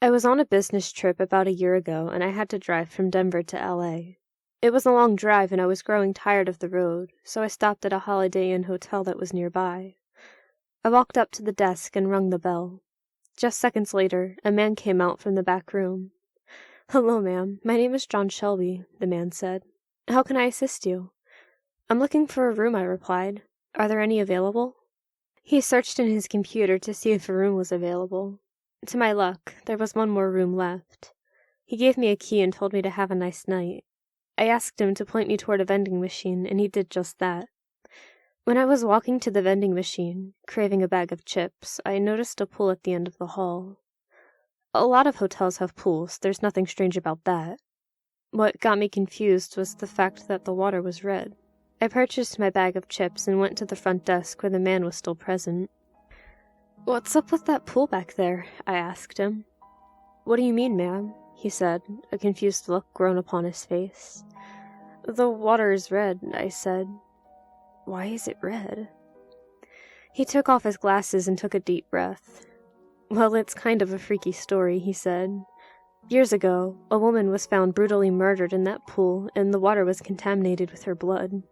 I was on a business trip about a year ago, and I had to drive from Denver to LA. It was a long drive, and I was growing tired of the road, so I stopped at a Holiday Inn hotel that was nearby. I walked up to the desk and rung the bell. Just seconds later, a man came out from the back room. "Hello, ma'am. My name is John Shelby," the man said. "How can I assist you?" "I'm looking for a room," I replied. "Are there any available?" He searched in his computer to see if a room was available. To my luck, there was one more room left. He gave me a key and told me to have a nice night. I asked him to point me toward a vending machine, and he did just that. When I was walking to the vending machine, craving a bag of chips, I noticed a pool at the end of the hall. A lot of hotels have pools, there's nothing strange about that. What got me confused was the fact that the water was red. I purchased my bag of chips and went to the front desk where the man was still present. "What's up with that pool back there?" I asked him. "What do you mean, ma'am?" he said, a confused look grown upon his face. "The water is red," I said. "Why is it red?" He took off his glasses and took a deep breath. "Well, it's kind of a freaky story," he said. "Years ago, a woman was found brutally murdered in that pool, and the water was contaminated with her blood."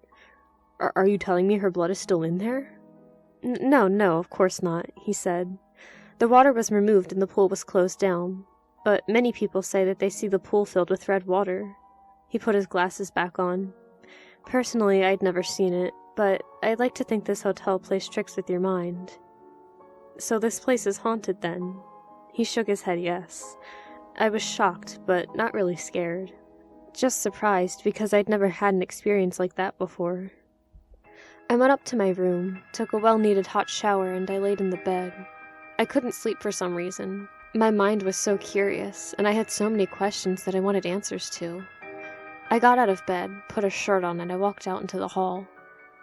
Are you telling me her blood is still in there?" No, of course not," he said. "The water was removed and the pool was closed down, but many people say that they see the pool filled with red water." He put his glasses back on. "Personally, I'd never seen it, but I'd like to think this hotel plays tricks with your mind." "So this place is haunted, then?" He shook his head yes. I was shocked, but not really scared. Just surprised because I'd never had an experience like that before. I went up to my room, took a well-needed hot shower, and I laid in the bed. I couldn't sleep for some reason. My mind was so curious, and I had so many questions that I wanted answers to. I got out of bed, put a shirt on, and I walked out into the hall.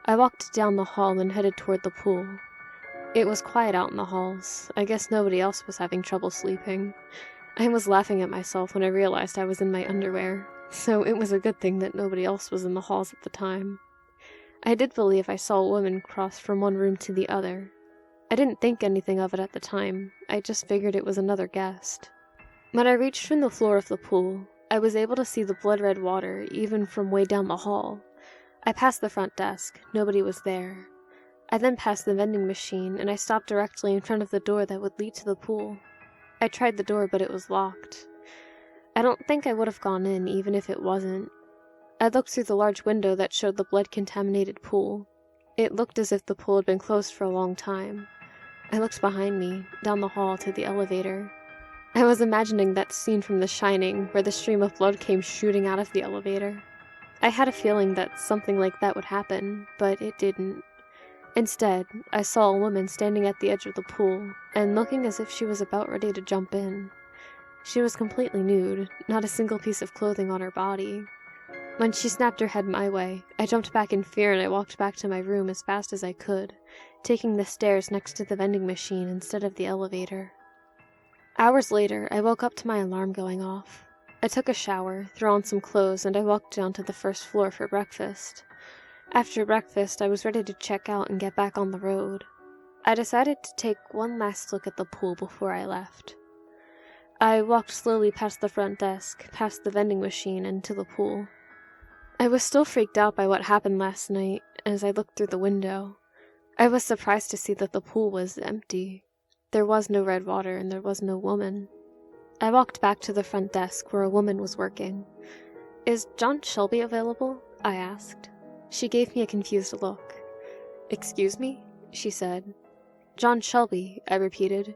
I walked down the hall and headed toward the pool. It was quiet out in the halls. I guess nobody else was having trouble sleeping. I was laughing at myself when I realized I was in my underwear, so it was a good thing that nobody else was in the halls at the time. I did believe I saw a woman cross from one room to the other. I didn't think anything of it at the time, I just figured it was another guest. When I reached from the floor of the pool, I was able to see the blood-red water even from way down the hall. I passed the front desk, nobody was there. I then passed the vending machine, and I stopped directly in front of the door that would lead to the pool. I tried the door, but it was locked. I don't think I would have gone in, even if it wasn't. I looked through the large window that showed the blood-contaminated pool. It looked as if the pool had been closed for a long time. I looked behind me, down the hall to the elevator. I was imagining that scene from The Shining, where the stream of blood came shooting out of the elevator. I had a feeling that something like that would happen, but it didn't. Instead, I saw a woman standing at the edge of the pool, and looking as if she was about ready to jump in. She was completely nude, not a single piece of clothing on her body. When she snapped her head my way, I jumped back in fear and I walked back to my room as fast as I could, taking the stairs next to the vending machine instead of the elevator. Hours later, I woke up to my alarm going off. I took a shower, threw on some clothes, and I walked down to the first floor for breakfast. After breakfast, I was ready to check out and get back on the road. I decided to take one last look at the pool before I left. I walked slowly past the front desk, past the vending machine, and to the pool. I was still freaked out by what happened last night as I looked through the window. I was surprised to see that the pool was empty. There was no red water and there was no woman. I walked back to the front desk where a woman was working. "Is John Shelby available?" I asked. She gave me a confused look. "Excuse me?" she said. "John Shelby," I repeated.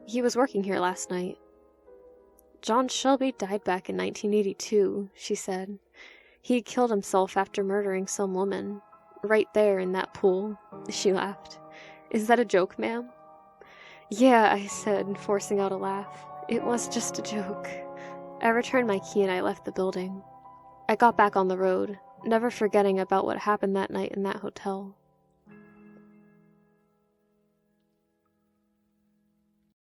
"He was working here last night." "John Shelby died back in 1982, she said. "He killed himself after murdering some woman. Right there in that pool." She laughed. "Is that a joke, ma'am?" "Yeah," I said, forcing out a laugh. "It was just a joke." I returned my key and I left the building. I got back on the road, never forgetting about what happened that night in that hotel.